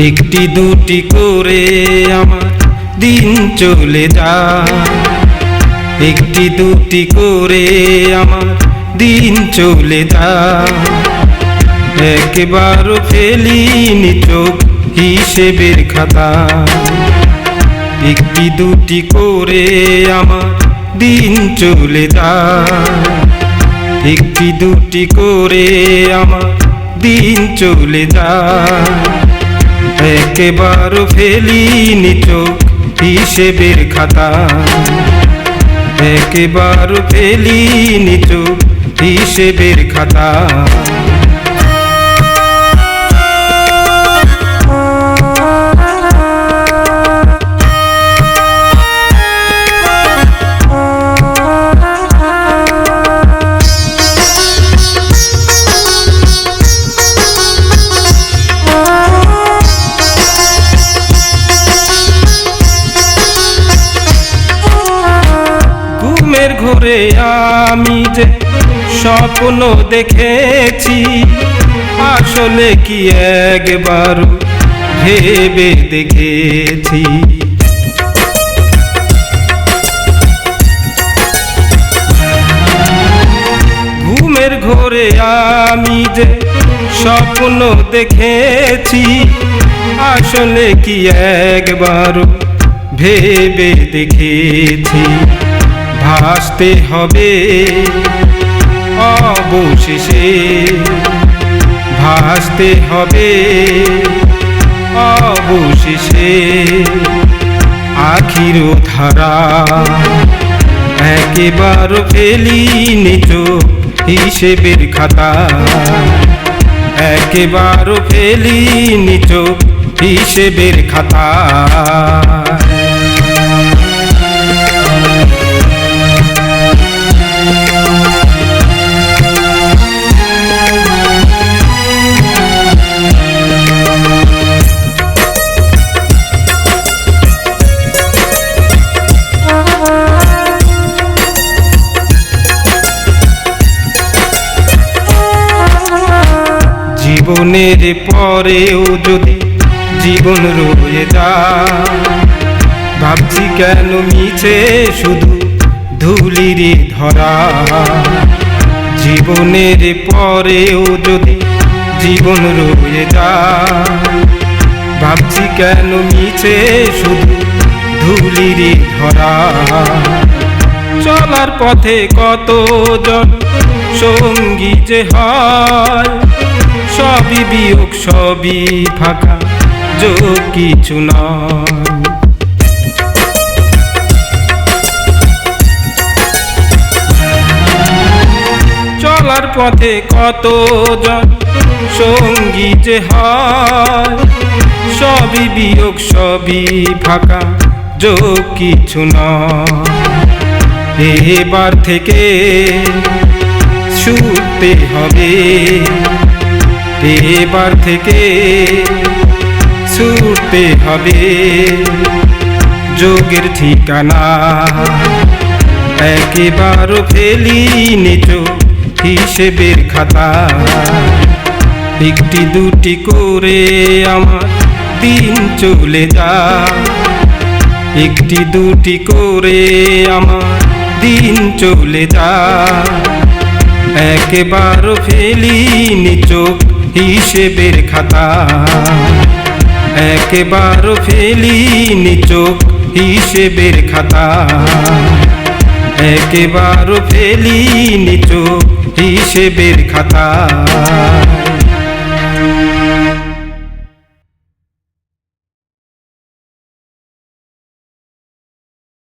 একটি দুটি করে আমার দিন চলে যায়, একটি দুটি করে আমার দিন চলে যায়। একবারও ফেলিনি চোখ হিসেবের খাতা, একটি দুটি করে আমার দিন চলে যায়, একটি দুটি করে আমার দিন চলে যায়। একবারও ফেলিনি চোখ হিসেবের খাতা, একবারও ফেলিনি চোখ হিসেবের খাতা। ঘুরে আমি যে স্বপ্ন দেখেছি, আসলে কি একবার ভেবে দেখেছি। ঘুমের ঘোরে আমি যে স্বপ্ন দেখেছি, আসলে কি একবার ভেবে দেখেছি। ভাসতে হবে অবশেষে, ভাসতে হবে অবশেষে আখির ধারা। একেবারও ফেলিনি চোখ হিসেবের খাতা, একেবারও ফেলিনি চোখ হিসেবের খাতা। জীবনের পরেও যদি জীবন রয়ে যায়, ভাবছি কেন মিছে শুধু ধুলির ধরা। জীবনের পরেও যদি জীবন রয়ে যায়, ভাবছি কেন মিছে শুধু ধুলির ধরা। চলার পথে কতজন সঙ্গী যে হয়, সবই বিয়োগ সবই ফাঁকা, যোগ কিছু নয়। চলার পথে কতজন সঙ্গী যে হয়, সবই বিয়োগ সবই ফাঁকা, যোগ কিছু নয়। এবার থেকে ছুটতে হবে, এবার থেকে ছুটতে হবে যোগের ঠিকানা। একেবারও ফেলিনি চোখ হিসেবের খাতা, একটি দুটি করে আমার দিন চলে যায়, একটি দুটি করে আমার দিন চলে যায়। একেবারও ফেলিনি চোখ হিসেবের খাতা, একেবারও ফেলিনি চোখ হিসেবের খাতা, একেবারও ফেলিনি চোখ হিসেবের খাতা।